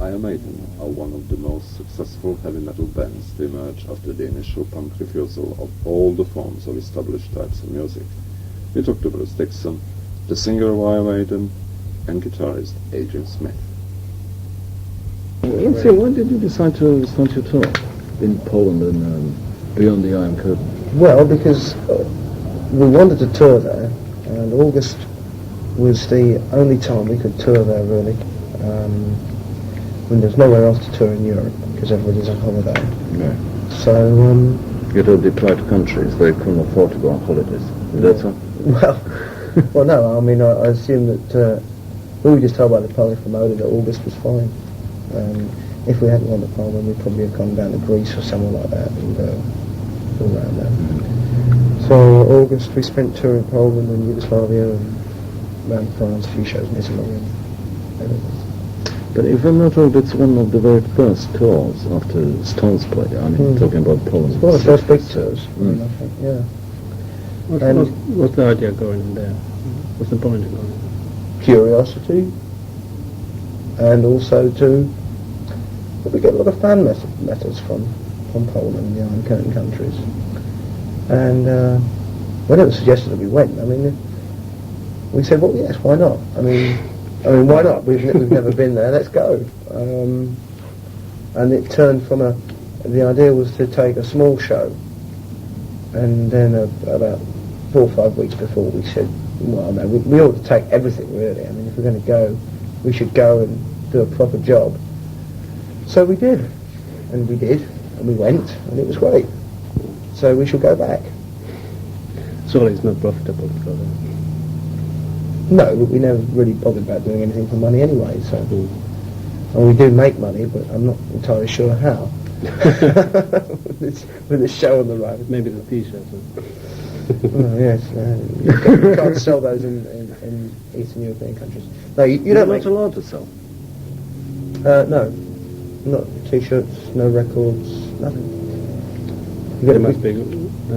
Iron Maiden are one of the most successful heavy metal bands to emerge after the initial punk refusal of all the forms of established types of music. We talked to Bruce Dickinson, the singer of Iron Maiden, and guitarist Adrian Smith. When did you decide to start your tour in Poland and beyond the Iron Curtain? Well, because we wanted to tour there, and August was the only time we could tour there, really. When there's nowhere else to tour in Europe, because everybody's on holiday. Yeah. So, You had to deploy to countries they couldn't afford to go on holidays. Is that so? Well, no, I mean, I assume that we were just told by the Polish promoter that August was fine. If we hadn't gone to Poland, we'd probably have gone down to Greece or somewhere like that and all around there. So August we spent touring Poland and Yugoslavia and around France, a few shows in Italy and everything. But if I'm not wrong, that's one of the very first tours after Stones played. I mean, talking about Poland. It's one of the first big tours, I mean, I think, yeah. What's the idea going in there? What's the point of going in? Curiosity, and also we get a lot of fan letters from Poland and the Iron Curtain countries. And when it was suggested that we went, I mean, we said, well, yes, why not? I mean, why not? We've never been there. Let's go. And it turned from the idea was to take a small show, and then about 4 or 5 weeks before we said, well, no, we ought to take everything really. I mean, if we're going to go, we should go and do a proper job. So we did, and we went, and it was great. So we shall go back. So it's not profitable to go there. No, we never really bothered about doing anything for money anyway, so... And we do make money, but I'm not entirely sure how. with this show on the road. Maybe the t-shirts. Oh, yes, you can't sell those in Eastern European countries. No, you don't You're make... not allowed to sell. No, not t-shirts, no records, nothing. There must be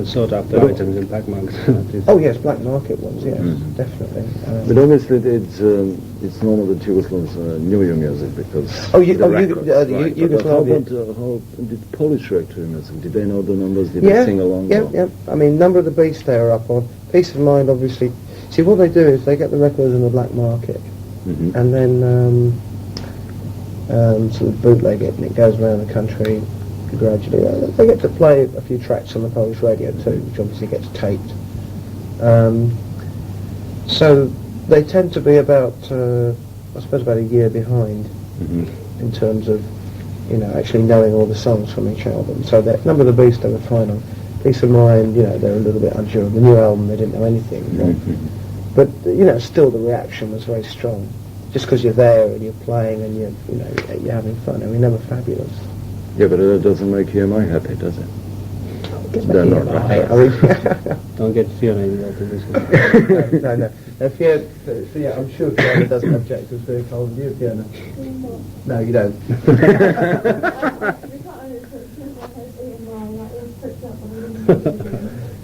sought after items in black markets. Oh yes, black market ones, yes, definitely. But obviously it's normal that Yugoslavs knew your music because Yugoslavia. How did Polish react to your music? Did they know the numbers? Did they sing along? Yeah. I mean, Number of the Beast they were up on. Peace of Mind, obviously. See, what they do is they get the records in the black market, and then sort of bootleg it, and it goes around the country. Gradually, they get to play a few tracks on the Polish radio too, which obviously gets taped. So they tend to be about, I suppose, about a year behind in terms of, actually knowing all the songs from each album. So that Number of the Beast they were fine on. Peace of Mind, they're a little bit unsure. The new album, they didn't know anything. But still the reaction was very strong. Just because you're there and you're playing and you're having fun. I mean, they were fabulous. Yeah, but that doesn't make EMI happy, does it? They're not right. Don't get Fiona involved in this one. No. Fiona, I'm sure Fiona doesn't object to us being told you, Fiona. No, you don't.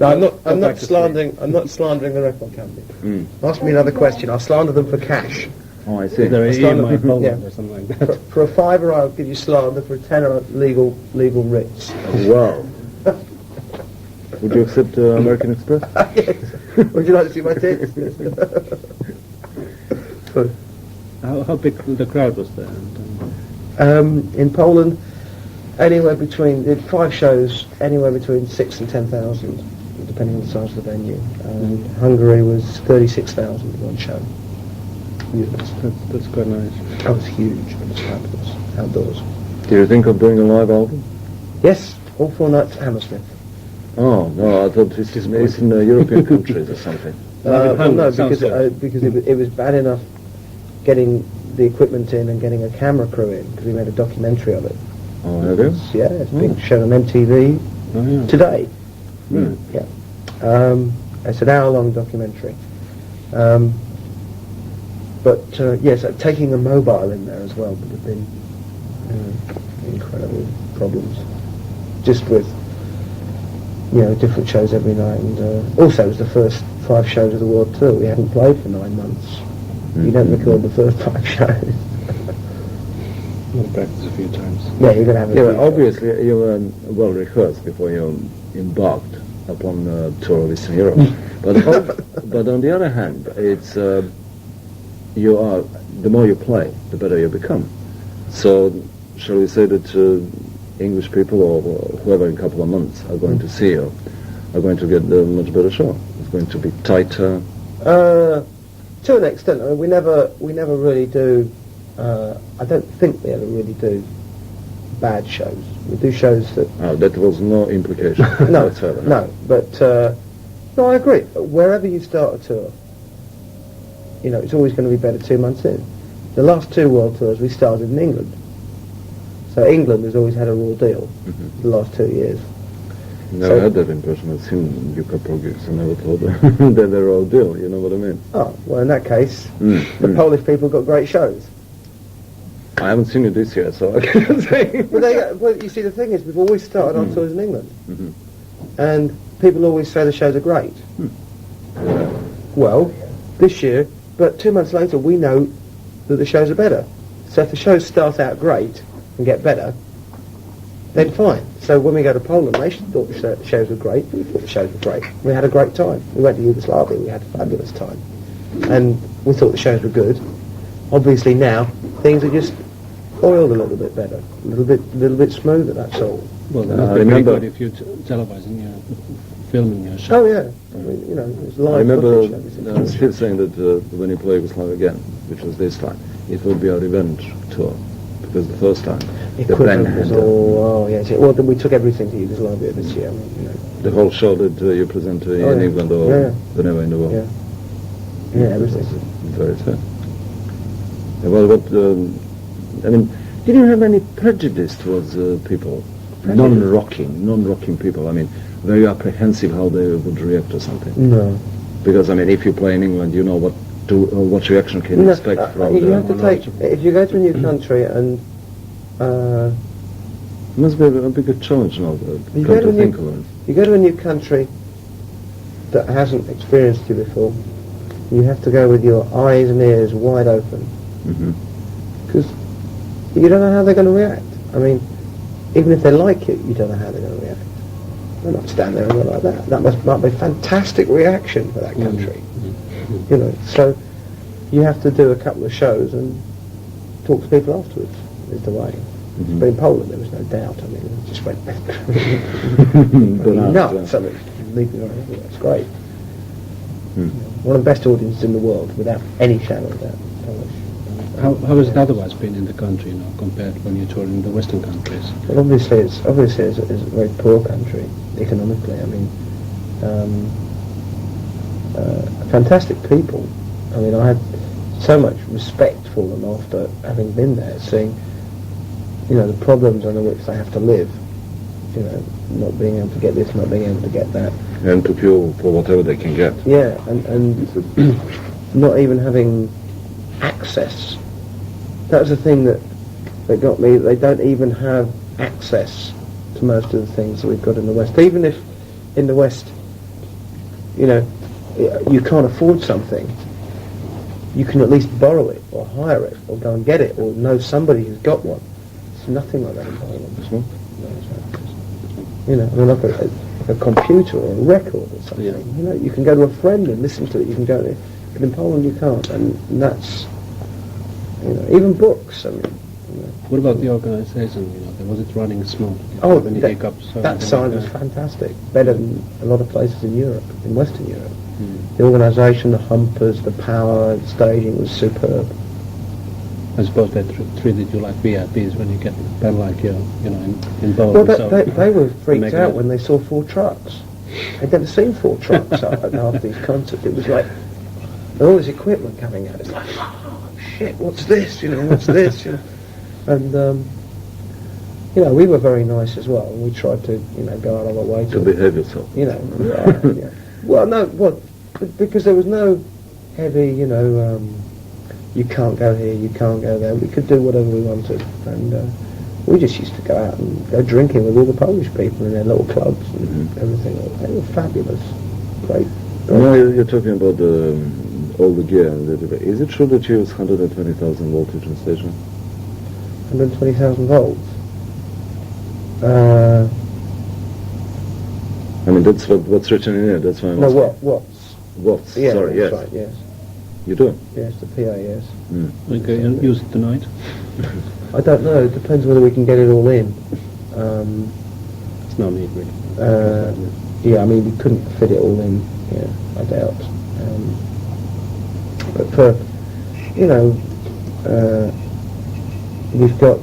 No, I'm not slandering the record company. Ask me another question. I'll slander them for cash. Oh, I see. Is there a EMI Poland or something like that? For a £5 I'll give you slander, for a £10 legal writs. Wow. Would you accept American Express? Yes. Would you like to see my tits? How big the crowd was there? In Poland, anywhere between 5 shows, anywhere between 6 and 10,000, depending on the size of the venue. Hungary was 36,000 one show. Yeah, that's quite nice. That was huge. It was fabulous. Outdoors. Do you think of doing a live album? Yes, all 4 nights at Hammersmith. Oh, no, I thought this is based in European countries or something. No, because it was bad enough getting the equipment in and getting a camera crew in, because we made a documentary of it. Oh, have you? Yeah, it's being shown on MTV today. Yeah. It's an hour-long documentary. But yes, taking a mobile in there as well would have been incredible problems. Just with different shows every night, and also it was the first 5 shows of the world tour. We hadn't played for 9 months. You don't record the first 5 shows. I'll practice a few times. Yeah, you're going to have a Yeah, few well, obviously you were well rehearsed before you embarked upon a tour of Eastern Europe. But on the other hand, it's you are the more you play, the better you become. So, shall we say that English people or whoever in a couple of months are going to see you are going to get a much better show? It's going to be tighter. To an extent, I mean, we never really do. I don't think we ever really do bad shows. We do shows that. Oh, that was no implication. No, whatsoever. no, but no, I agree. Wherever you start a tour, you know, it's always going to be better 2 months in. The last 2 world tours we started in England, so England has always had a raw deal the last 2 years. Never had that impression. I've seen UK progress. I never thought that they're all deal. You know what I mean? Oh, well, in that case, the Polish people got great shows. I haven't seen it this year, so I can't say. Well, you see, the thing is, we've always started our tours in England, and people always say the shows are great. Well, this year, but 2 months later, we know that the shows are better. So if the shows start out great and get better, then fine. So when we go to Poland, they thought the shows were great. We thought the shows were great. We had a great time. We went to Yugoslavia. We had a fabulous time, and we thought the shows were good. Obviously now things are just oiled a little bit better, a little bit smoother. That's all. Well, that would be very good if you're televising, filming your show. Oh yeah, I mean, you know, it's live. I remember footage and everything. Phil saying that when you play Yugoslavia again, which was this time, it would be a revenge tour. Because the first time, the band Equipment was had all, well, then we took everything to Yugoslavia this year. I mean, you know. the whole show that you present in yeah. England or whenever in the world. Yeah, everything. Very fair. Yeah, well, what, I mean, did you have any prejudice towards people? Non-rocking people? I mean, very apprehensive how they would react to something? No. Because, I mean, if you play in England, you know what reaction can you expect from you have to take, if you go to a new country and it must be a big challenge now, you come to think of it. you go to a new country that hasn't experienced you before, you have to go with your eyes and ears wide open, because you don't know how they're going to react. I mean, even if they like it, you don't know how they're going to react. They're not stand there and go like that. That might be a fantastic reaction for that country. You know, so you have to do a couple of shows and talk to people afterwards, is the way. But in Poland, there was no doubt. I mean, it just went nuts. I mean, leaping around everywhere. It's great. One of the best audiences in the world, without any shadow of doubt. How has it otherwise been in the country, compared when you're touring the Western countries? Well, obviously it's a very poor country economically. I mean, fantastic people. I mean, I had so much respect for them after having been there, seeing, the problems under which they have to live. Not being able to get this, not being able to get that. And to kill for whatever they can get. Yeah, and not even having access. That was the thing that got me. They don't even have access to most of the things that we've got in the West. Even if in the West, you can't afford something, you can at least borrow it or hire it or go and get it or know somebody who's got one. It's nothing like that in Poland. It's not. Like a computer or a record or something. Yeah. You can go to a friend and listen to it. You can go there, but in Poland you can't, and that's even books. I mean, what about the organisation? Was it running smooth? Oh, any hiccups? That side was fantastic. Better than a lot of places in Europe, in Western Europe. The organisation, the humpers, the power, the staging was superb. I suppose they treated you like VIPs when you get a band like you, in Poland. Well, they were freaked out when they saw 4 trucks. They'd never seen 4 trucks after these concerts. It was like all this equipment coming out. It's like, oh shit, what's this? What's this? And we were very nice as well. We tried to, go out of our way to behave yourself. Yeah. Well, because there was no heavy, you can't go here, you can't go there. We could do whatever we wanted, and we just used to go out and go drinking with all the Polish people in their little clubs and everything. They were fabulous, great. Now you're talking about all the gear. Is it true that you use 120,000 voltage on station? 120,000 volts. I mean, that's what's written in here. That's why I'm No, asking. watts. Watts. Yeah, Sorry, that's yes. right, yes. You do? Yes, the PA, yes. Okay, and use it tonight. I don't know, it depends whether we can get it all in. It's no need really. Yeah, I mean, we couldn't fit it all in, yeah, I doubt. But for, you know, we've got,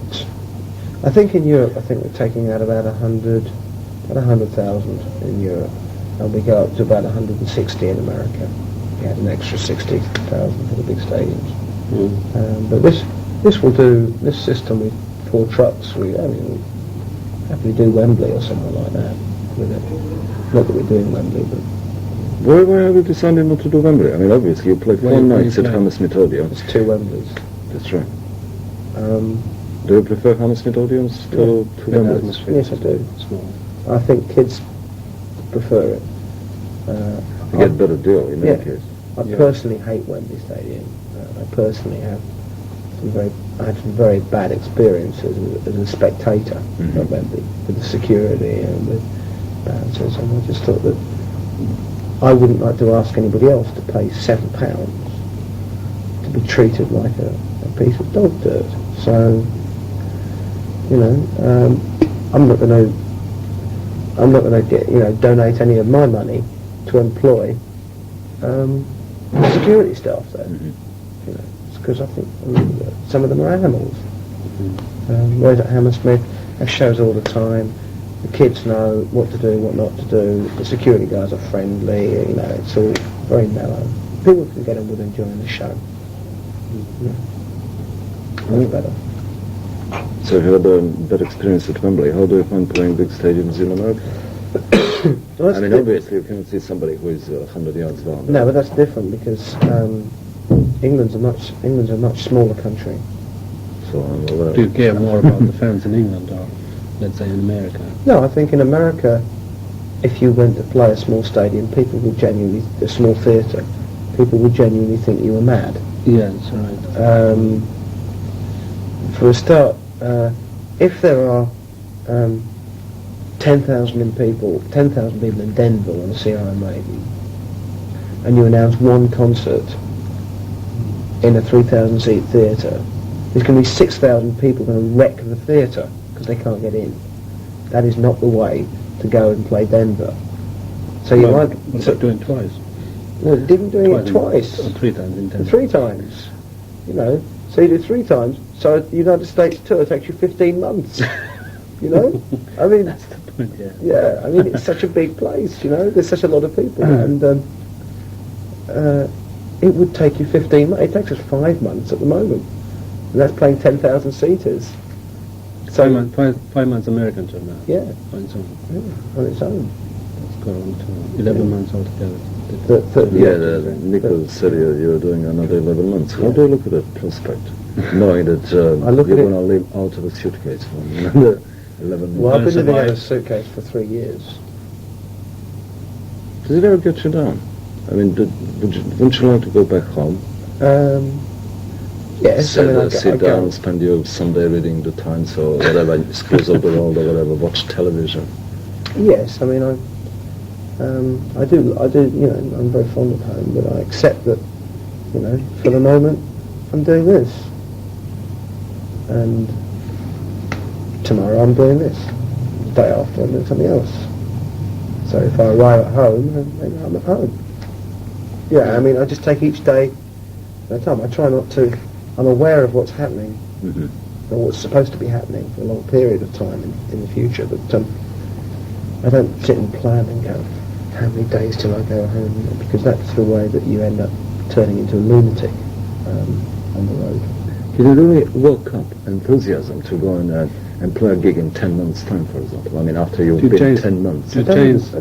I think in Europe, I think we're taking out about 100,000 in Europe, and we go up to about 160 in America. We had an extra 60,000 for the big stadiums. But this will do, this system with 4 trucks, we happily do Wembley or somewhere like that with it. Not that we're doing Wembley, but Why have you decided not to do Wembley? I mean, obviously you played 4 nights at Hammersmith Odeon. it's 2 Wembleys. That's right. Um, Do you prefer Hammersmith Odeons to Wembley? yes, I do. Small. I think kids prefer it. You get a better deal in any Yeah. case. I personally hate Wembley Stadium. I personally had some very bad experiences as a spectator at Wembley with the security and with bouncers, and I just thought that I wouldn't like to ask anybody else to pay £7 to be treated like a piece of dog dirt. So, you know, I'm not going to get, donate any of my money to employ security staff there. You know, it's because I think some of them are animals. Whereas at Hammersmith, they have shows all the time. The kids know what to do, what not to do. The security guys are friendly. You know, it's all very mellow. People can get on with enjoying the show. Much better. So you had a bad experience at Wembley. How do you find playing big stadiums in America? Well, I mean, obviously you cannot see somebody who is 100 yards down. no, but that's different because England's a much smaller country. So I'm aware. Do you care more about the fans in England or, let's say, in America? No, I think in America, if you went to play a small stadium, a small theatre, people would genuinely think you were mad. Yeah, that's right. For a start, if there are 10,000 people in Denver on a CRM Maiden, and you announce one concert in a 3,000 seat theatre, there's going to be 6,000 people going to wreck the theatre because they can't get in. That is not the way to go and play Denver. So you What might about doing it twice? no, even doing it twice. Or 3 times in 10. 3 times. You know, so you do 3 times. So the United States tour takes you 15 months. You know, I mean, That's the point, yeah. yeah, I mean it's such a big place. You know, there's such a lot of people, and it would take you 15 months. It takes us 5 months at the moment, and that's playing 10,000 seaters. So 5 months American tour now. yeah, On its own. on its own. Let's go on to 11 months altogether. Nicholas said you're doing another 11 months. How do you look at that prospect? Knowing that I look you're at it- going to live out of a suitcase for another 11 Well, I've months. been living in a survive. suitcase for 3 years. Does it ever get you down? I mean, wouldn't you like to go back home? Yes, I mean, I Sit go, down, spend your Sunday reading the Times or whatever, Schools of the World or whatever, watch television. yes, I mean, I do, you know, I'm very fond of home, but I accept that, you know, for the moment, I'm doing this. And tomorrow I'm doing this. The day after I'm doing something else. So if I arrive at home, then I'm at home. Yeah, I mean, I just take each day at a time. I try not to, I'm aware of what's happening, or what's supposed to be happening for a long period of time in the future, but I don't sit and plan and go, how many days till I go home, you know, because that's the way that you end up turning into a lunatic on the road. Did you really woke up enthusiasm to go and play a gig in 10 months' time, for example? I mean, after you've been 10 months. Do you I don't-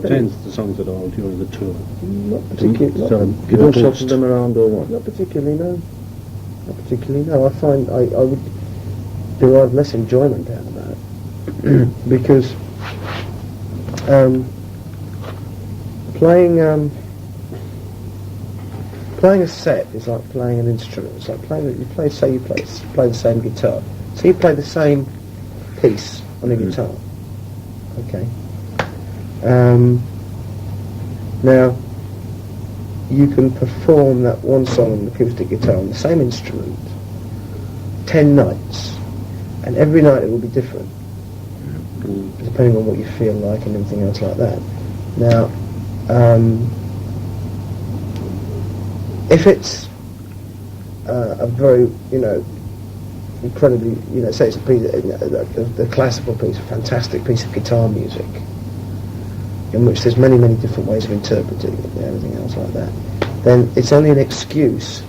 change the songs at all during the tour? Not particularly. So You don't shuffle them around or what? Not particularly, no. Not particularly, no. I find I would derive less enjoyment out of that because playing a set is like playing an instrument. It's like play the same guitar, So you play the same piece on a guitar. Okay. Now, you can perform that one song on an acoustic guitar on the same instrument 10 nights, and every night it will be different, depending on what you feel like and everything else like that. Now, if it's a very, incredibly, say it's a piece, the classical piece, a fantastic piece of guitar music, in which there's many, many different ways of interpreting it and everything else like that, then it's only an excuse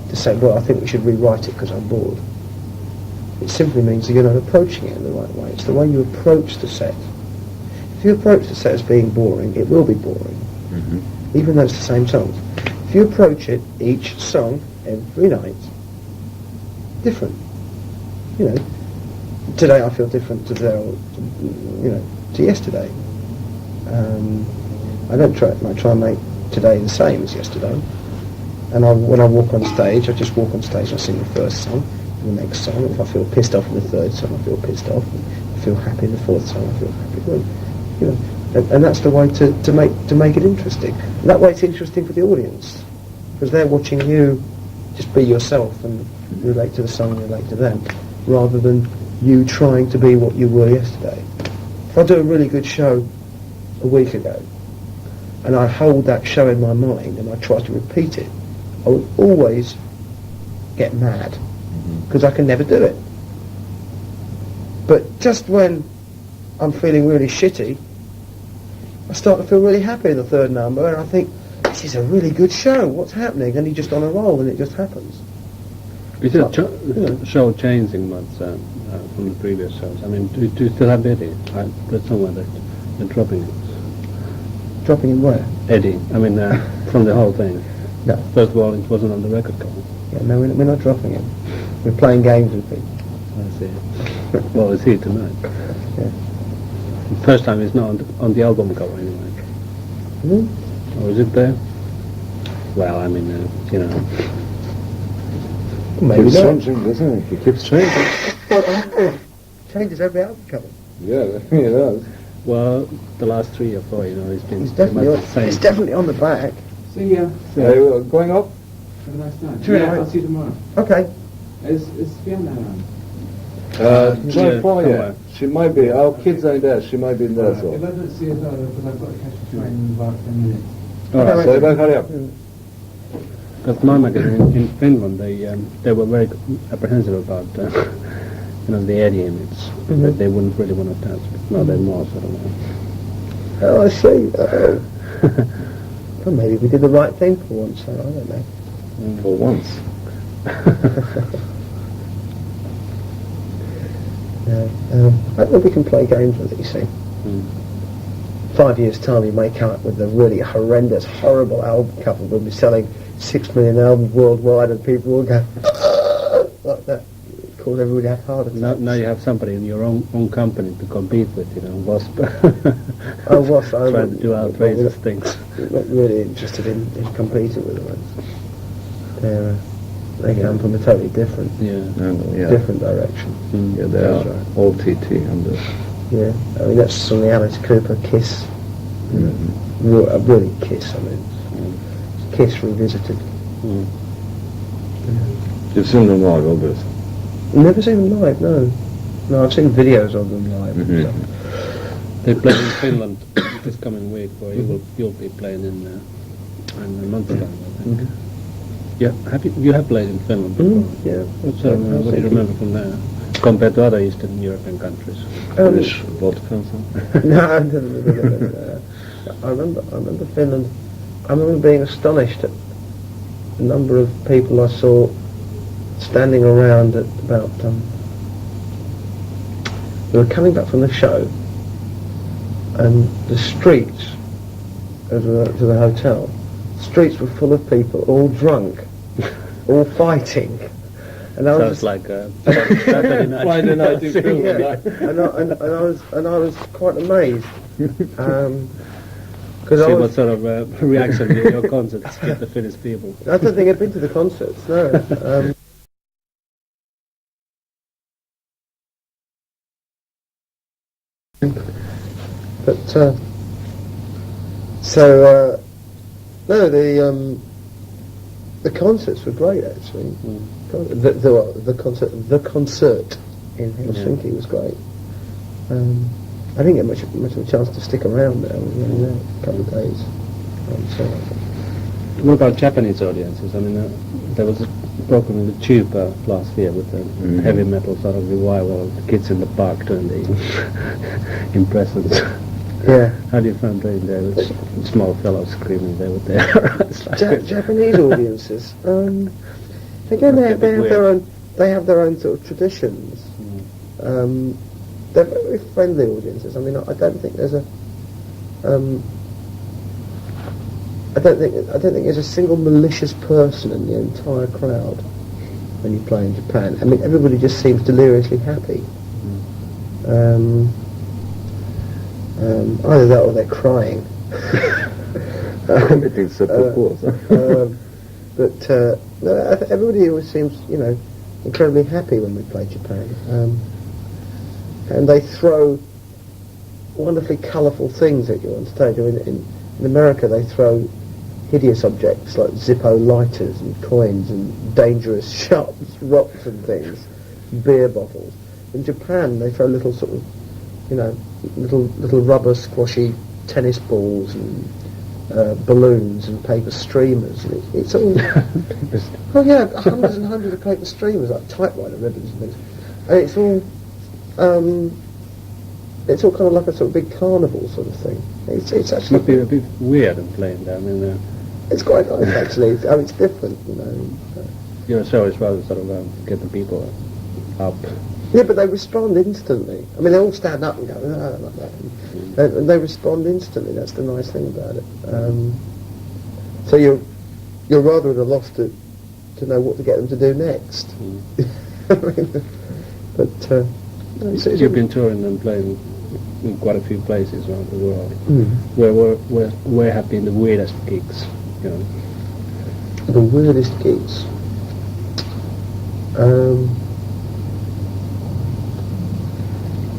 to say, well, I think we should rewrite it because I'm bored. It simply means that you're not approaching it in the right way. It's the way you approach the set. If you approach the set as being boring, it will be boring, even though it's the same songs. If you approach it, each song, every night, different. Today I feel different to to yesterday. I don't try and make today the same as yesterday. And when I walk on stage, I just walk on stage and I sing the first song, and the next song. If I feel pissed off in the third song, I feel pissed off. If I feel happy in the fourth song, I feel happy. Well, and that's the way to make it interesting. And that way it's interesting for the audience, because they're watching you just be yourself and relate to the song and relate to them, rather than you trying to be what you were yesterday. If I do a really good show a week ago, and I hold that show in my mind and I try to repeat it, I will always get mad, because I can never do it. But just when I'm feeling really shitty, I start to feel really happy in the third number, and I think, this is a really good show, what's happening? And you're just on a roll, and it just happens. Is the show changing much from the previous shows? I mean, do you still have Eddie? I read somewhere that you're dropping it. Dropping in where? Eddie, I mean, from the whole thing. No. First of all, it wasn't on the record cover. Yeah, no, we're not dropping it. We're playing games with people. I see. Well, it's here tonight. Yeah. First time it's not on the album cover anyway. Or is it there? Well, I mean, Maybe Keeps not. changing, doesn't it? He keeps changing. Changes every album cover. Yeah, he does. Well, the last 3 or 4, it's been It's definitely, the same. it's definitely on the back. See ya. Are you going up? Have a nice night. Sure. Yeah, I'll see you tomorrow. Okay. Is Fiona around? Try Florida. somewhere. She might be. Our kids are in there. She might be in there as If well. I don't see her, because I've got to catch the train in about 10 minutes. All right. So you better hurry up. Because my magazine in Finland, they were very apprehensive about the Eddie image. That they wouldn't really want to touch. But now they're more sort of. Oh, I see. Well, maybe we did the right thing for once. I don't know. For once. I think we can play games with it, you see. 5 years' time, you may come up with a really horrendous, horrible album cover. We'll be selling 6 million albums worldwide, and people will go like that. Cause everybody have heart attacks. Now you have somebody in your own company to compete with, Wasp. Oh, Wasp, Trying to do outrageous things. Not really interested in competing with them. They come from a totally different different direction. Yeah, they are all TT and Yeah, I mean that's on the Alice Cooper Kiss. Really Kiss. I mean, it's Kiss revisited. You've seen them live, obviously. Never seen them live. No, I've seen videos of them live. And stuff. They play in Finland this coming week, or you'll be playing in a month time, I think. Yeah, you have played in Finland before? Yeah. So, what do you remember from there, compared to other Eastern European countries? Finnish vodka and so. No. I remember Finland. I remember being astonished at the number of people I saw standing around at about. We were coming back from the show, and the streets to the hotel. Streets were full of people, all drunk, all fighting, and I was Sounds like Saturday night. Friday night in Finland. yeah. and I was quite amazed because See what sort of reaction your concerts get the Finnish people. I don't think I've been to the concerts. No. But no, the concerts were great actually. The concert in Helsinki was great. I didn't get much of a chance to stick around there. We were only there a couple of days. What about Japanese audiences? I mean, there was a program in the Tube last year with the heavy metal sort of revival of the kids in the park doing the impressions. Yeah. How do you find doing there with small fellows screaming they were there? It's like Japanese audiences. Again, they have their own sort of traditions. They're very friendly audiences. I mean, I don't think there's a. I don't think there's a single malicious person in the entire crowd when you play in Japan. I mean, everybody just seems deliriously happy. Either that or they're crying. Committing seppuku. But no, everybody always seems, incredibly happy when we play Japan. And they throw wonderfully colourful things at you on stage. I mean, in America they throw hideous objects like Zippo lighters and coins and dangerous sharp rocks and things, beer bottles. In Japan they throw little sort of, little rubber squashy tennis balls and balloons and paper streamers. And it's all hundreds and hundreds of paper streamers like typewriter ribbons and things. And it's all kind of like a sort of big carnival sort of thing. It's actually must be a bit weird in playing there. I mean, it's quite nice actually. It's different, Your show is rather sort of get the people up. Yeah, but they respond instantly. I mean, they all stand up and go, "Oh, like that," and they respond instantly. That's the nice thing about it. So you're rather at a loss to know what to get them to do next. But you've been touring and playing in quite a few places around the world. Where have been the weirdest gigs? The weirdest gigs.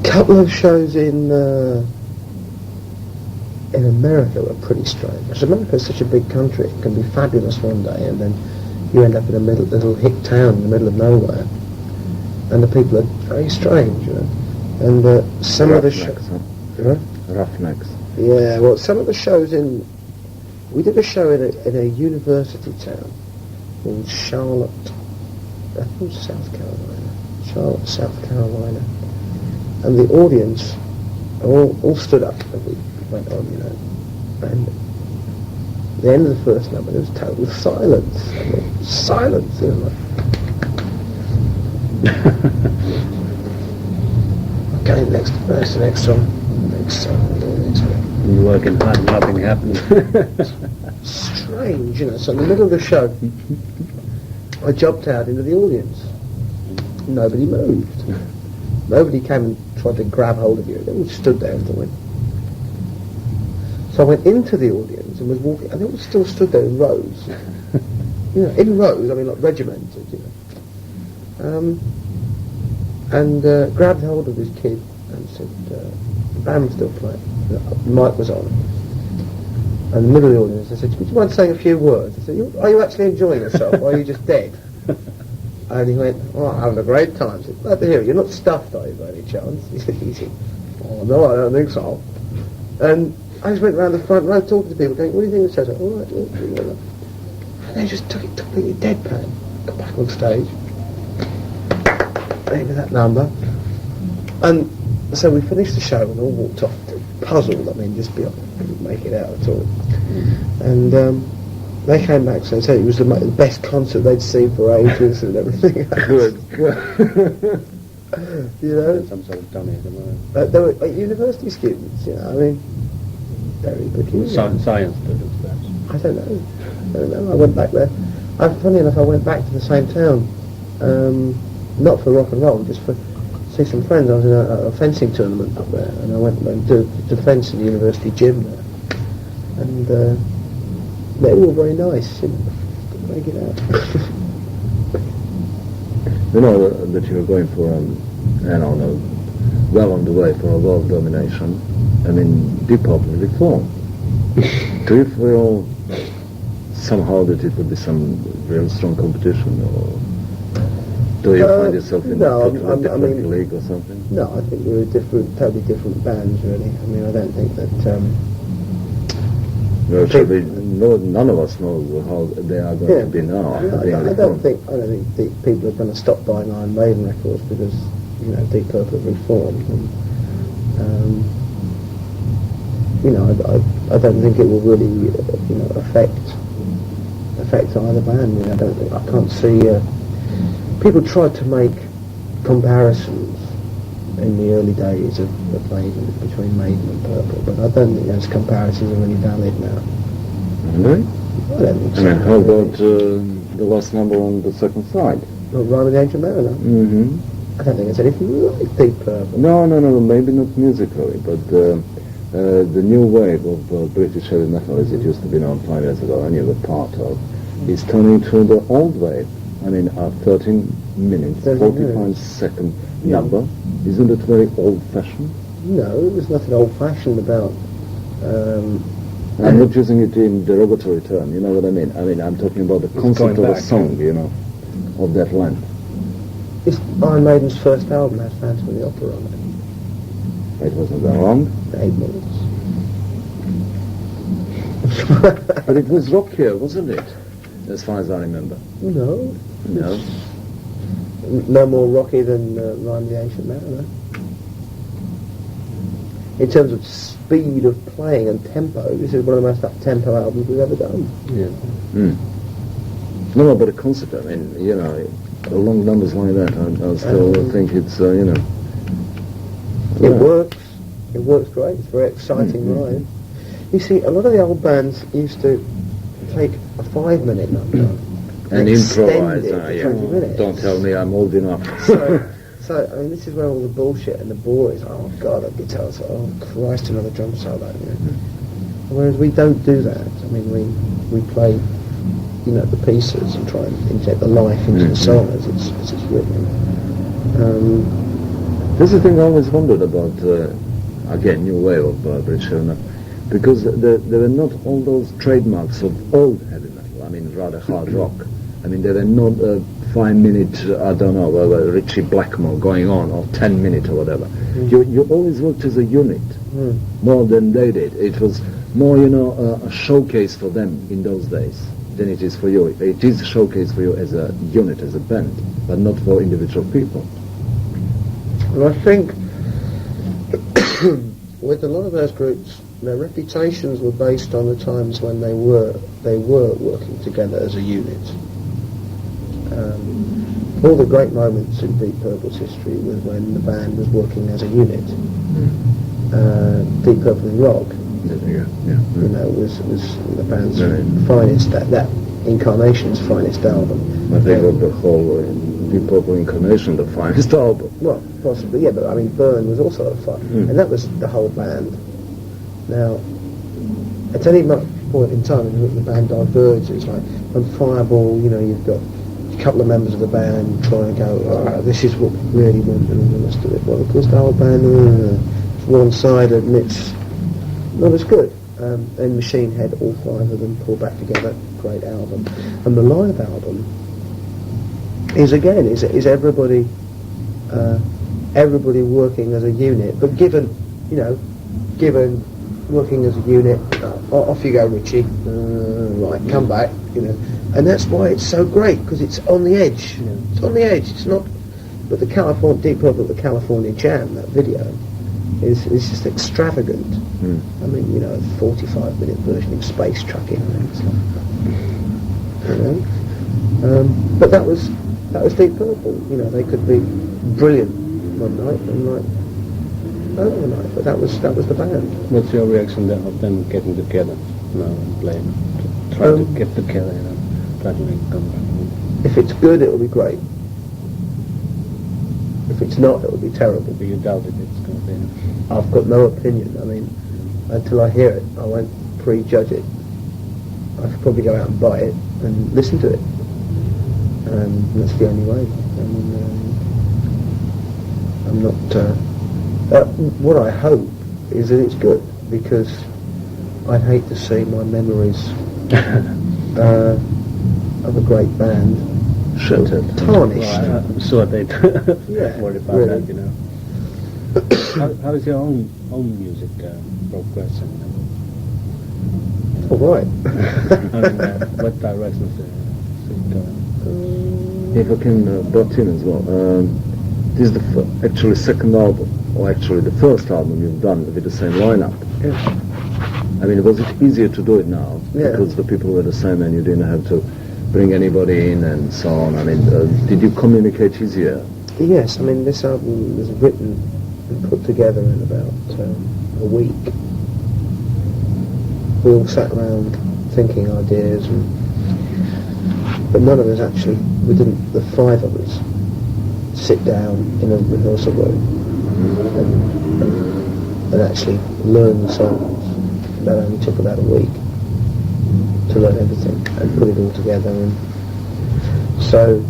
Couple of shows in America were pretty strange. Because America is such a big country; it can be fabulous one day, and then you end up in a little hick town in the middle of nowhere, and the people are very strange, And some of the shows, Roughnecks. Yeah, well, some of the shows we did a show in a university town called Charlotte, I think it was South Carolina. And the audience all stood up and we went on, and at the end of the first number there was total silence. Silence, Okay, next verse, next song. You're working hard, nothing happens. Strange, so in the middle of the show I jumped out into the audience. Nobody moved. Nobody came and tried to grab hold of you. They all stood there and went. So I went into the audience and was walking, and they all still stood there in rows. In rows, I mean like regimented, and grabbed hold of this kid and said, the band was still playing. The mic was on. And in the middle of the audience, I said, would you mind saying a few words? I said, are you actually enjoying yourself, or are you just dead? And he went, I'm having a great time. I said, glad to hear it. You're not stuffed, are you, by any chance? He said, oh, no, I don't think so. And I just went around the front row talking to people, going, what do you think of the show? I said, all right. And they just took it completely deadpan. Got back on stage. End of that number. And so we finished the show and all walked off, puzzled, just couldn't make it out at all. And they came back and said it was the best concert they'd seen for ages and everything else. Good. Some sort of dummy at the moment. They were university students, very good. Science students, perhaps. I don't know. I went back there. Funny enough, I went back to the same town, not for rock and roll, just for see some friends. I was in a fencing tournament up there, and I went and did fence in the university gym there, and they were all very nice. Couldn't make it out. You know that you were going for well on the way for a world domination, I mean, Deep Purple reformed. Do you feel somehow that it would be some real strong competition, or do you find yourself in no, a different I mean, league or something? No, I think we were totally different bands, really. I mean, I don't think that. Well, none of us know how they are going to be now. I don't think people are going to stop buying Iron Maiden records because Deep Purple have reformed, and I don't think it will really affect either band. I can't see. People tried to make comparisons in the early days of Maiden, between Maiden and Purple, but I don't think those comparisons are really valid now. Really? I don't think so. I mean, how about the last number on the second side? Well, Rhyme of the Ancient Mariner? Mm-hmm. I don't think it's anything like Deep Purple. No, maybe not musically, but the new wave of British heavy metal, as it used to be known 5 years ago, and you were part of, is turning to the old wave. I mean, a 13 minutes, 45-second number. Isn't it very old-fashioned? No, there's nothing old-fashioned about... I'm not using it in derogatory term, you know what I mean? I mean, I'm talking about the concept of a song, of that length. It's Iron Maiden's first album has Phantom of the Opera on it. It wasn't that long. 8 minutes. But it was rockier, wasn't it? As far as I remember. No. No. No more rocky than Rhyme of the Ancient Mariner. In terms of speed of playing and tempo, this is one of the most up-tempo albums we've ever done. Yeah. Mm. No, but the concept, I mean, long numbers like that, I still think it's, It works. It works great. It's a very exciting ride. You see, a lot of the old bands used to take a 5-minute number and extend improvise. it to 20 minutes. Don't tell me I'm old enough. So, I mean, this is where all the bullshit and the bore is. Oh God, the guitars. Oh Christ, another drum solo. Whereas we don't do that. I mean, we play, the pieces and try and inject the life into the song as it's written. This is the thing I always wondered about. Again, new wave of British heavy metal, because there were not all those trademarks of old heavy metal. I mean, rather hard rock. I mean, there were not 5-minute, I don't know, Richie Blackmore going on, or 10 minute or whatever. You always worked as a unit, more than they did. It was more, a showcase for them in those days than it is for you. It is a showcase for you as a unit, as a band, but not for individual people. Well, I think with a lot of those groups, their reputations were based on the times when they were working together as a unit. All the great moments in Deep Purple's history was when the band was working as a unit. Deep Purple in Rock, was the band's finest, that incarnation's finest album. I think of the whole Deep Purple incarnation, the finest album. Well, possibly, yeah, but I mean, Burn was also a fun, and that was the whole band. Now, at any point in time, the band diverges. Like on Fireball, you've got a couple of members of the band trying to go, this is what we really want, and the rest of it. Well, of course, the whole band, one side admits not as good. And Machine Head, all 5 of them pull back together, great album. And the live album is everybody working as a unit, but given working as a unit, off you go, Richie. Right, come back. And that's why it's so great, because it's on the edge. It's on the edge. It's not. But the Deep Purple, the California Jam, that video is just extravagant. I mean, a 45-minute version of Space Trucking. But that was Deep Purple. They could be brilliant one night and another night, but that was the band. What's your reaction of them getting together and playing? Try to get together, try to make them. If it's good, it'll be great. If it's not, it'll be terrible. But you doubt it, it's going to be. I've got no opinion. I mean, until I hear it, I won't prejudge it. I could probably go out and buy it and listen to it. And that's the only way. I mean, I'm not What I hope is that it's good, because I'd hate to see my memories of a great band Shattered. tarnished. Well, I'm sure they'd Yeah, worry about really. that, you know. How is your own music progressing? All right. I mean, what directions is it going? If I can butt in as well, this is the actually second album, or actually the first album you've done with the same lineup. Yeah. I mean, was it easier to do it now Yeah. because the people were the same and you didn't have to bring anybody in and so on? I mean, did you communicate easier? Yes, I mean, this album was written and put together in about a week. We all sat around thinking ideas, but none of us actually, the five of us, sit down in a rehearsal room and actually learn the songs. That only took about a week to learn everything and put it all together, and so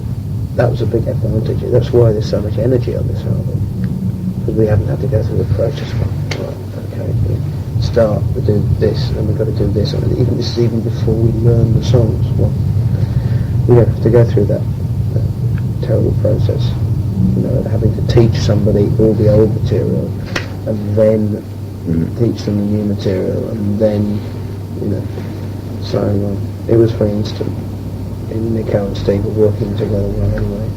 that was a big advantage. That's why there's so much energy on this album, because we haven't had to go through the process of, right, okay, we start, we do this, and we've got to do this, and this is even before we learn the songs. Well, we don't have to go through that terrible process, you know, of having to teach somebody all the old material, and then teach them the new material, and then, you know, so it was very instant. And Nico and Steve were working together well anyway.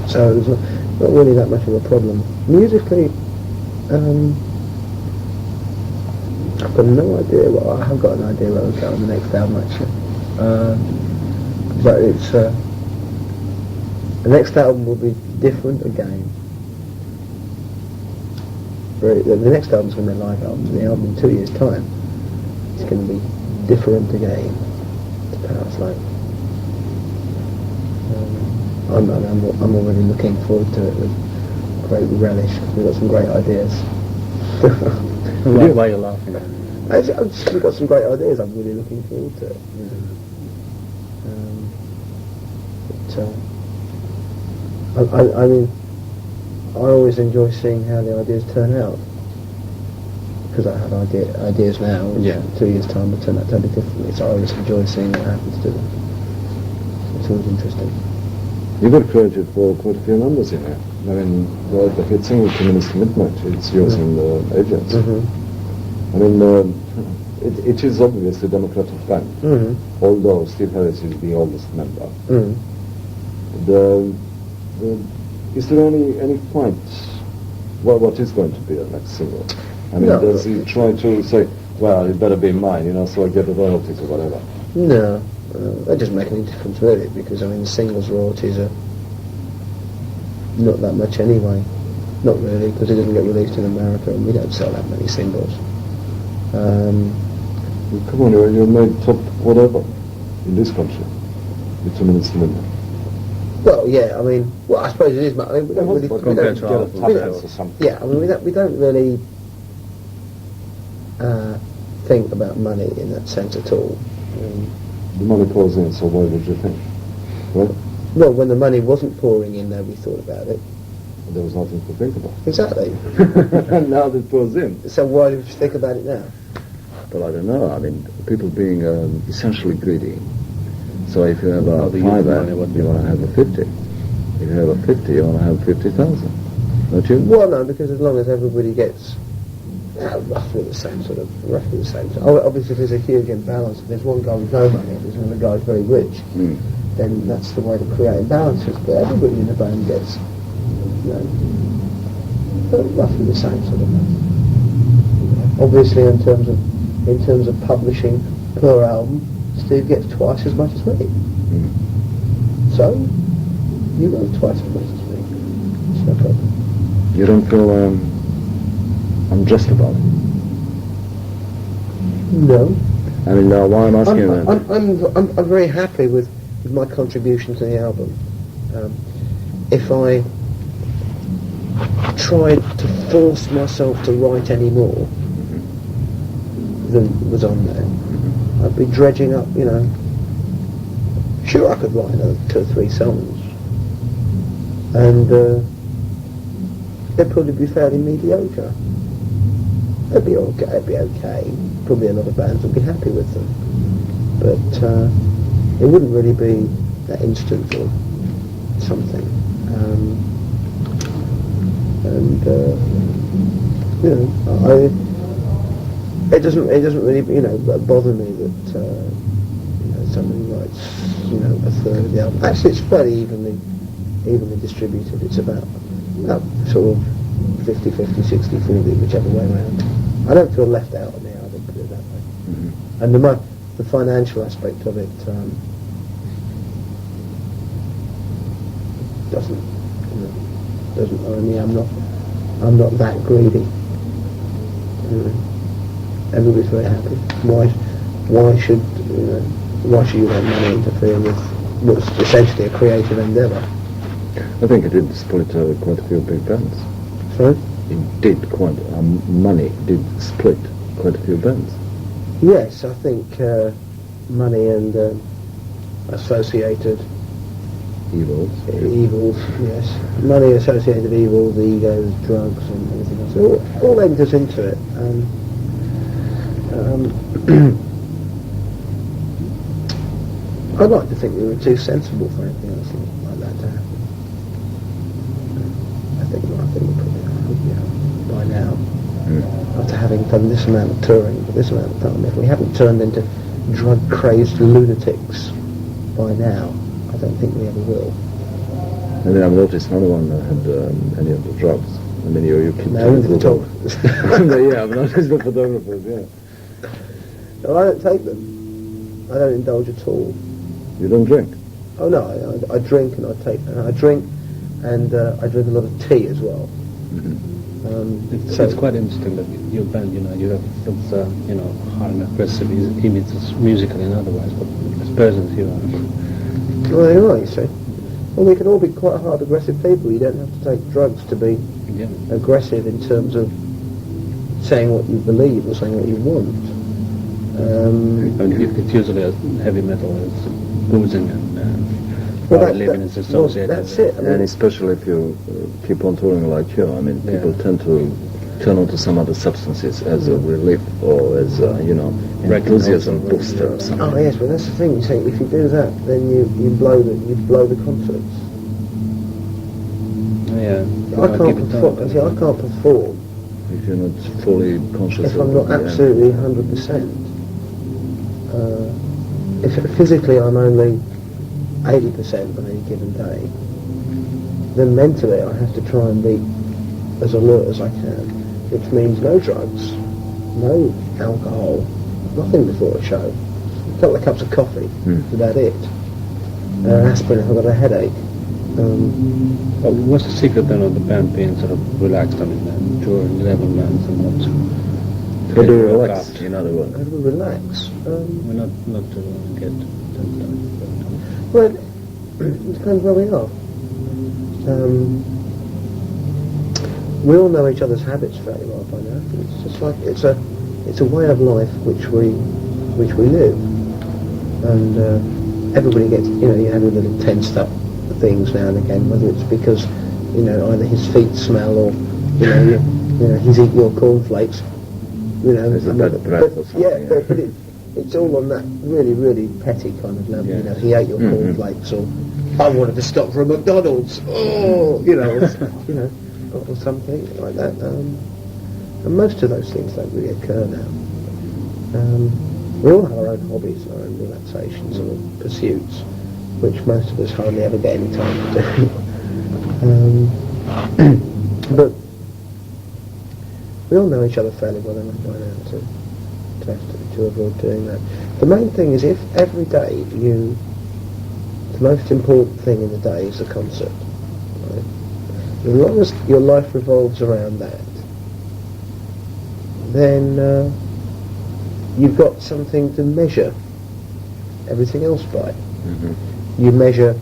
So it was not really that much of a problem. Musically, I've got no idea. Well, I have got an idea what will go on the next album actually. But it's the next album will be different again. The next album's going to be a live album. The album in 2 years' time, it's going to be different again. It's like I'm already looking forward to it with great relish. We've got some great ideas. Why are you laughing? We've got some great ideas. I'm really looking forward to it. I mean, I always enjoy seeing how the ideas turn out, because I have ideas now, which in 2 years' time will turn out totally differently, so I always enjoy seeing what happens to them. It's always interesting. You got credited for quite a few numbers in here. I mean, the hit single 2 Minutes to Midnight, it's yours and Adrian's. I mean, it is obviously a democratic band, although Steve Harris is the oldest member. Is there any point what is going to be the next single? I mean, does he try to say, well, it better be mine, you know, so I get the royalties or whatever? No, that doesn't make any difference really, because I mean, the singles royalties are not that much anyway. Not really, because it doesn't get released in America, and we don't sell that many singles. Come on, you made top whatever in this country. The 2 Minutes to Midnight. Well, yeah, I mean, well, I suppose it is. I mean, we don't really. Yeah, I mean, we don't really think about money in that sense at all. The money pours in, so why would you think? Well, when the money wasn't pouring in, nobody thought about it. there was nothing to think about. Exactly. And now that pours in. So why do you think about it now? But I don't know. I mean, people being essentially greedy. So if you have a fiver, you want to have a 50. If you have a 50, you want to have 50,000. Don't you? Well, no, because as long as everybody gets roughly the same sort of. Obviously, if there's a huge imbalance, if there's one guy with no money and there's another guy who's very rich, then that's the way to create imbalances. But everybody in the band gets, you know, roughly the same sort of money. Obviously, in terms of publishing per album, Steve gets twice as much as me. So, you go twice as much as me. It's no problem. You don't feel unjust about it? No. I mean, why I'm asking you that? I'm very happy with my contribution to the album. If I tried to force myself to write any more than was on there, I'd be dredging up, you know. Sure, I could write another 2 or 3 songs, and they'd probably be fairly mediocre. They'd be okay. It'd be okay. Probably a lot of bands would be happy with them, but it wouldn't really be that instant or something. You know, it doesn't really, you know, bother me that you know, somebody writes, you know, a third of the album. Actually, it's fairly evenly distributed. It's about sort of 50-50, 60-40, whichever way around. I don't feel left out on the album, put it that way. Mm-hmm. And the financial aspect of it doesn't worry me. I'm not that greedy. Everybody's very happy. Why should you let money interfere with what's essentially a creative endeavour? I think it did split quite a few big bands. Sorry? It did money did split quite a few bands. Yes, I think money and associated Evils. yes. Money, associated evils, egos, drugs and everything else. All enters into it. I'd like to think we were too sensible for anything else like that to happen. I think we're probably by now. After having done this amount of touring for this amount of time, if we haven't turned into drug-crazed lunatics by now, I don't think we ever will. And then I've noticed no one had any of the drugs. I mean, you keep No, the photographers. Yeah, I've noticed the photographers, yeah. No, I don't take them. I don't indulge at all. You don't drink? Oh no, I drink and I drink and I drink a lot of tea as well. It's quite interesting that your band, you know, you have those, you know, hard and aggressive images musically and otherwise, but as persons you are. Well, there you are, you see. Well, we can all be quite hard, aggressive people. You don't have to take drugs to be aggressive in terms of saying what you believe or saying what you want. I mean, it's usually a heavy metal, it's boozing and living is associated. Well, that's it. I mean, and especially if you keep on touring like you, I mean, people tend to turn onto some other substances as a relief or as you know, enthusiasm booster or something. Oh yes, but that's the thing. You say if you do that, then you blow the concerts. Yeah. I can't perform. See, I can't perform If you're not fully conscious if of I'm not absolutely 100%. If physically I'm only 80% on any given day, then mentally I have to try and be as alert as I can, which means no drugs, no alcohol, nothing before a show. A couple of cups of coffee, that's about it. Aspirin if I've got a headache. Well, what's the secret then of the band being sort of relaxed? I mean, during 11 months and not to be relaxed, in other words. How do we relax? We're not to get tensed up. Well, it depends where we are. We all know each other's habits fairly well by now. It's just like it's a way of life which we live, and everybody gets, you know, you have a little tensed up things now and again, whether it's because, you know, either his feet smell or, you know, he's eating your cornflakes, you know. There's a bad breath or something. Yeah, but it's all on that really, really petty kind of level. You know, he ate your cornflakes, or I wanted to stop for a McDonald's, or you know, or something like that. And most of those things don't really occur now. We all have our own hobbies, our own relaxations or pursuits, which most of us hardly ever get any time to do. But we all know each other fairly well enough by now to avoid doing that. The main thing is if every day the most important thing in the day is the concert. Right? As long as your life revolves around that, then you've got something to measure everything else by. You measure,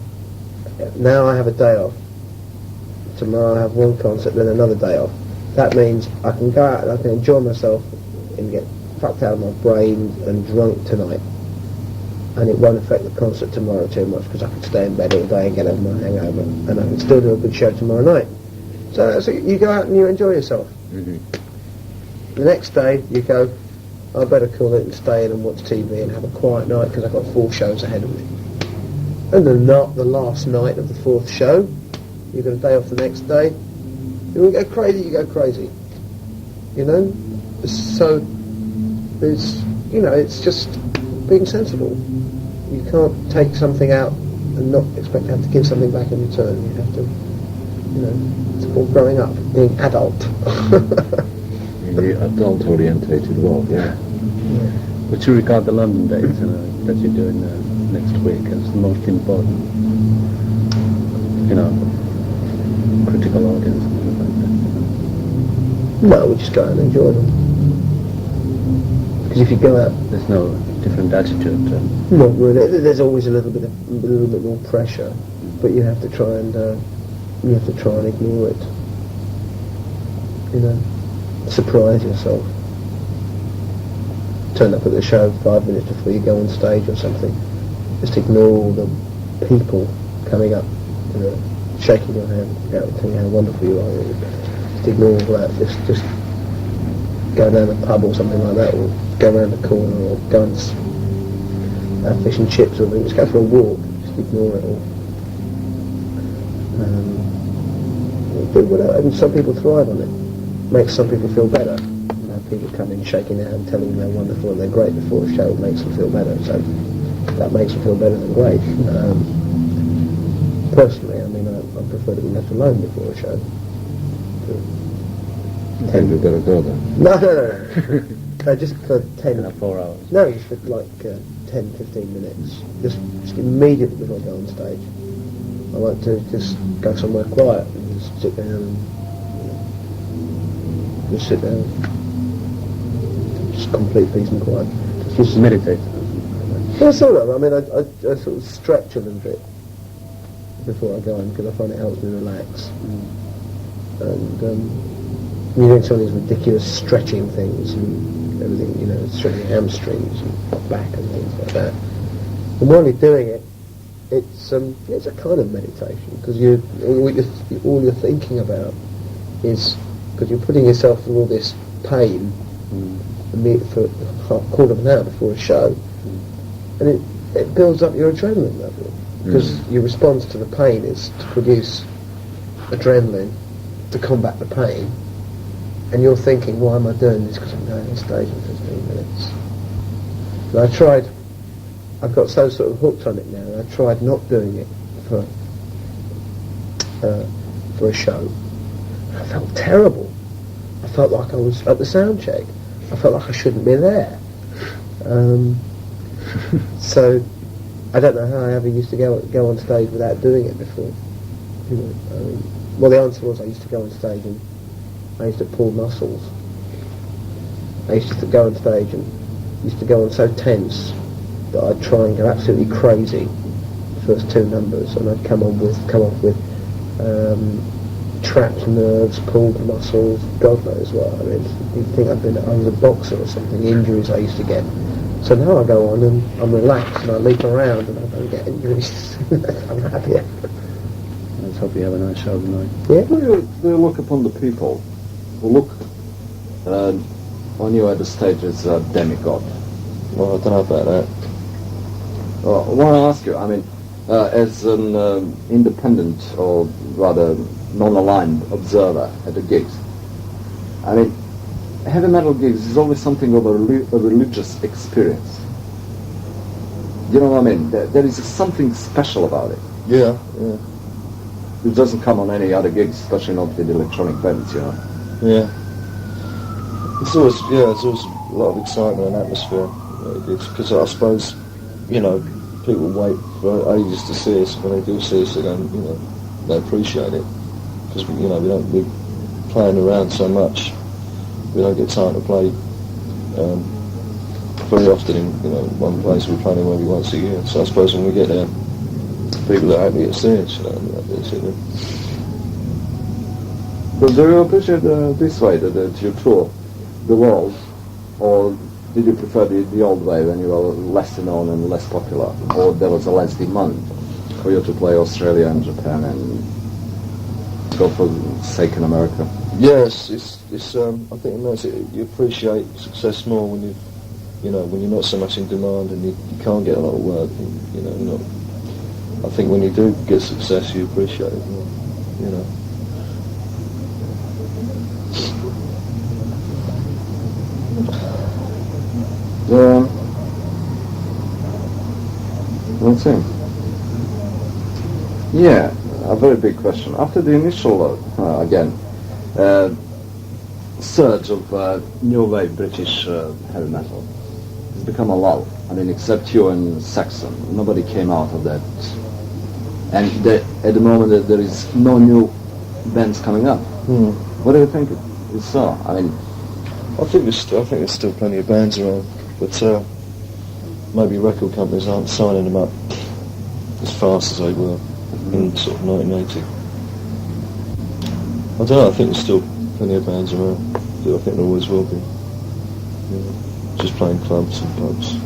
now I have a day off, tomorrow I have one concert, then another day off. That means I can go out and I can enjoy myself and get fucked out of my brain and drunk tonight, and it won't affect the concert tomorrow too much because I can stay in bed all day and get over my hangover, and I can still do a good show tomorrow night. So you go out and you enjoy yourself. Mm-hmm. The next day you go, I better call it and stay in and watch TV and have a quiet night because I've got 4 shows ahead of me. And then not the last night of the 4th show, you've got a day off the next day. You want to go crazy, you go crazy. You know? So, it's just being sensible. You can't take something out and not expect to have to give something back in return. You have to, it's all growing up, being adult. In the adult-orientated world, yeah. Would you regard the London dates that you're doing next week as the most important, critical audience and things like that? No, we just go out and enjoy them. Because if you go out, There's no different attitude. not really. There's always a little bit more pressure, but you have to try and ignore it. Surprise yourself. Turn up at the show 5 minutes before you go on stage or something. Just ignore all the people coming up, shaking your hand, telling you how wonderful you are. Just ignore all that. Just go down a pub or something like that, or go around the corner, or go and have fish and chips, or just go for a walk. Just ignore it all. Do whatever. And some people thrive on it. Makes some people feel better. People come in shaking their hand, telling them they're wonderful and they're great before a show. It makes them feel better. So that makes them feel better than great. Personally, I prefer to be left alone before a show. I think we better go then. No. Just for 10... 4 hours. No, just for 10, 15 minutes. Just immediately before I go on stage. I like to just go somewhere quiet and just sit down and... just sit down. Just complete peace and quiet. Just meditate. Yeah, sort of. I sort of stretch a little bit before I go in because I find it helps me relax. And you're doing some of these ridiculous stretching things and everything, stretching hamstrings and back and things like that. And while you're doing it, it's a kind of meditation because all you're thinking about is because you're putting yourself through all this pain for a quarter of an hour before a show, and it builds up your adrenaline level because your response to the pain is to produce adrenaline to combat the pain, and you're thinking, why am I doing this? Because I'm going on stage in 15 minutes. And I've got so sort of hooked on it now, and I tried not doing it for a show. I felt terrible. I felt like I was at the sound check. I felt like I shouldn't be there. So I don't know how I ever used to go on stage without doing it before. Well, the answer was I used to go on stage and I used to pull muscles. I used to go on stage and used to go on so tense that I'd try and go absolutely crazy the first 2 numbers, and I'd come off with trapped nerves, pulled muscles, God knows what. You'd think I was a boxer or something, the injuries I used to get. So now I go on and I'm relaxed and I leap around and I don't get injuries. I'm happier. Let's hope you have a nice show tonight. Yeah? They look upon the people who look on you at the stage as a demigod. Well, I don't know about that. Well, I want to ask you, as an independent or rather non-aligned observer at the gigs, heavy metal gigs is always something of a religious experience. You know what I mean? There is something special about it. Yeah. It doesn't come on any other gigs, especially not with electronic bands, Yeah. It's always a lot of excitement and atmosphere. Because I suppose, people wait for ages to see us. When they do see us, they appreciate it. Because we're playing around so much, we don't get time to play very often in one place. We're playing maybe once a year. So I suppose when we get there, people are happy to see us. But do you appreciate this way that you tour the world, or did you prefer the old way when you were less known and less popular, or there was a less demand for you to play Australia and Japan and go for sake in America? Yes, it's I think it makes it, you appreciate success more when when you're not so much in demand and you can't get a lot of work. I think when you do get success, you appreciate it more. Let's see. Yeah, a very big question. After the initial, surge of new wave British heavy metal, it's become a lull. I mean, except you and Saxon, nobody came out of that. And at the moment, there is no new bands coming up. What do you think it's so? I mean, I think there's still plenty of bands around, but maybe record companies aren't signing them up as fast as they were in sort of 1980. I don't know. I think there's still plenty of bands around. I think there always will be. Just playing clubs and pubs.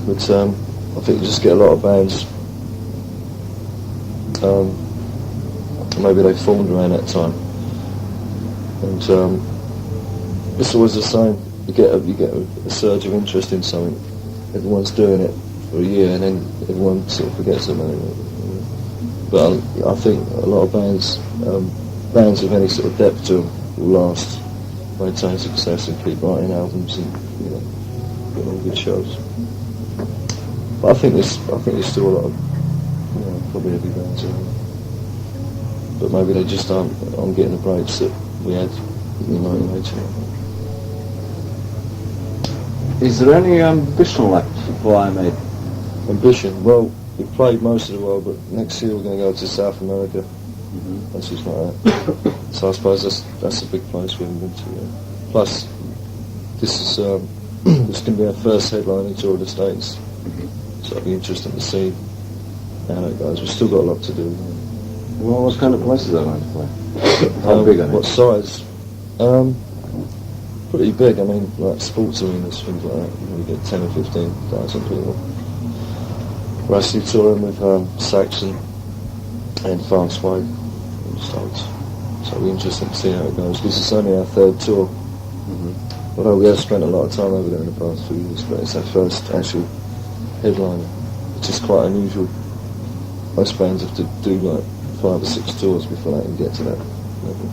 But I think you just get a lot of bands. Maybe they formed around that time, and it's always the same. You get a surge of interest in something. Everyone's doing it for a year, and then everyone sort of forgets about it. But I think a lot of bands with any sort of depth to them will last, maintain success, and keep writing albums and get on good shows. But I think there's still a lot of probably heavy bands around. But maybe they just aren't getting the breaks that we had in 1980. is there any ambition left for Iron Maiden? Ambition? Well, we've played most of the world, but next year we're going to go to South America. That's just like that. So I suppose that's a big place we haven't been to yet. Plus, this is this can be our first headlining tour of the States. So it'll be interesting to see how it goes. We've still got a lot to do. Well, what kind of places are they going to play? How big are they? What size? Pretty big. I mean, like sports arenas, things like that. We get 10 or 15,000 people. We're actually touring with Saxon and France Wade in the States. So it'll be interesting to see how it goes. This is only our third tour. Although we have spent a lot of time over there in the past few years, but it's our first actual headliner, which is quite unusual. Most bands have to do like 5 or 6 tours before they can get to that level.